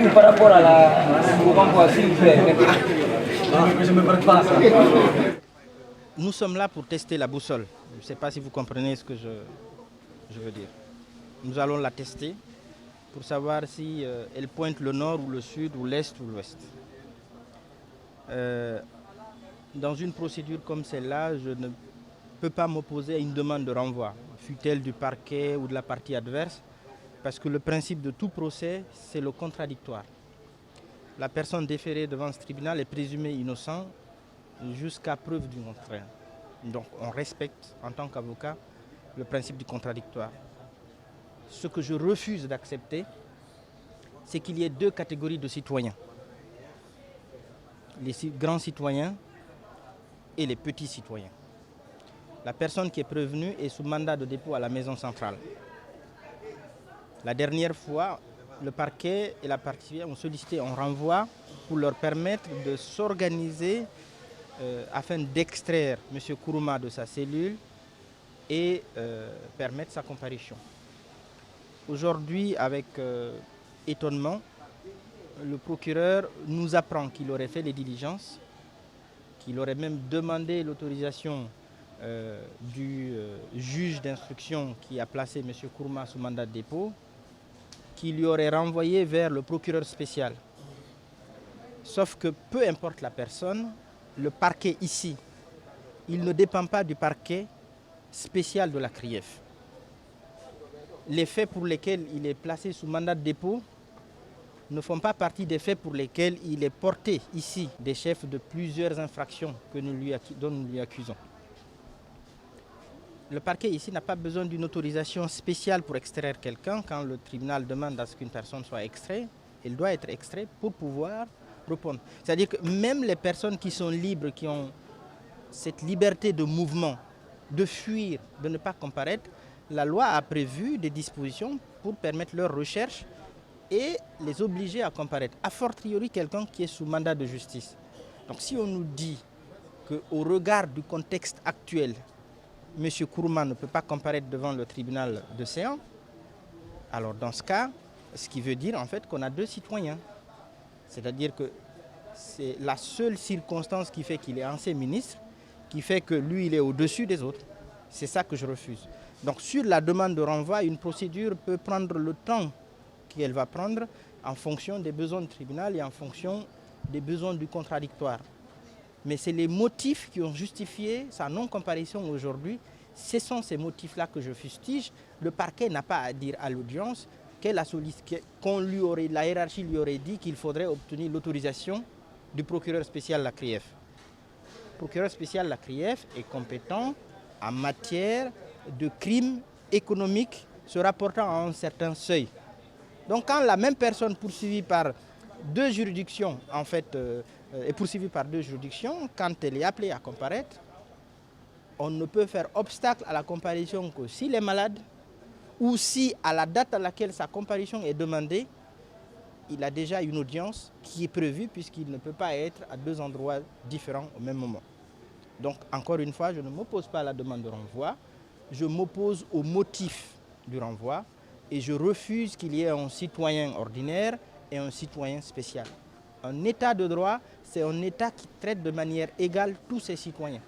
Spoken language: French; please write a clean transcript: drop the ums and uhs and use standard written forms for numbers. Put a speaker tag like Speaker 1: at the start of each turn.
Speaker 1: par rapport à au renvoi, s'il vous plaît.
Speaker 2: Nous sommes là pour tester la boussole. Je ne sais pas si vous comprenez ce que je veux dire. Nous allons la tester pour savoir si elle pointe le nord ou le sud ou l'est ou l'ouest. Dans une procédure comme celle-là, je ne peux pas m'opposer à une demande de renvoi, fût-elle du parquet ou de la partie adverse, parce que le principe de tout procès, c'est le contradictoire. La personne déférée devant ce tribunal est présumée innocente jusqu'à preuve du contraire. Donc on respecte en tant qu'avocat le principe du contradictoire. Ce que je refuse d'accepter, c'est qu'il y ait deux catégories de citoyens. Les grands citoyens et les petits citoyens. La personne qui est prévenue est sous mandat de dépôt à la maison centrale. La dernière fois, le parquet et la partie civile ont sollicité un renvoi pour leur permettre de s'organiser afin d'extraire M. Kourouma de sa cellule et permettre sa comparution. Aujourd'hui, avec étonnement, le procureur nous apprend qu'il aurait fait les diligences, qu'il aurait même demandé l'autorisation du juge d'instruction qui a placé M. Kourouma sous mandat de dépôt, qui lui aurait renvoyé vers le procureur spécial. Sauf que peu importe la personne, le parquet ici, il ne dépend pas du parquet spécial de la CRIEF. Les faits pour lesquels il est placé sous mandat de dépôt ne font pas partie des faits pour lesquels il est porté ici des chefs de plusieurs infractions dont nous lui accusons. Le parquet ici n'a pas besoin d'une autorisation spéciale pour extraire quelqu'un. Quand le tribunal demande à ce qu'une personne soit extraite, elle doit être extraite pour pouvoir répondre. C'est-à-dire que même les personnes qui sont libres, qui ont cette liberté de mouvement, de fuir, de ne pas comparaître, la loi a prévu des dispositions pour permettre leur recherche et les obliger à comparaître. A fortiori, quelqu'un qui est sous mandat de justice. Donc si on nous dit qu'au regard du contexte actuel, M. Kourouma ne peut pas comparaître devant le tribunal de Séan, alors dans ce cas, ce qui veut dire en fait qu'on a deux citoyens. C'est-à-dire que c'est la seule circonstance qui fait qu'il est ancien ministre, qui fait que lui, il est au-dessus des autres. C'est ça que je refuse. Donc sur la demande de renvoi, une procédure peut prendre le temps qu'elle va prendre en fonction des besoins du tribunal et en fonction des besoins du contradictoire. Mais c'est les motifs qui ont justifié sa non-comparution aujourd'hui. Ce sont ces motifs-là que je fustige. Le parquet n'a pas à dire à l'audience la hiérarchie lui aurait dit qu'il faudrait obtenir l'autorisation du procureur spécial de la CRIEF. Le procureur spécial de la CRIEF est compétent en matière de crimes économiques se rapportant à un certain seuil. Donc quand la même personne poursuivie par deux juridictions, en fait, est poursuivie par deux juridictions, quand elle est appelée à comparaître, on ne peut faire obstacle à la comparution que s'il est malade ou si à la date à laquelle sa comparution est demandée, il a déjà une audience qui est prévue puisqu'il ne peut pas être à deux endroits différents au même moment. Donc encore une fois, je ne m'oppose pas à la demande de renvoi, je m'oppose au motif du renvoi et je refuse qu'il y ait un citoyen ordinaire et un citoyen spécial. Un état de droit, c'est un état qui traite de manière égale tous ses citoyens.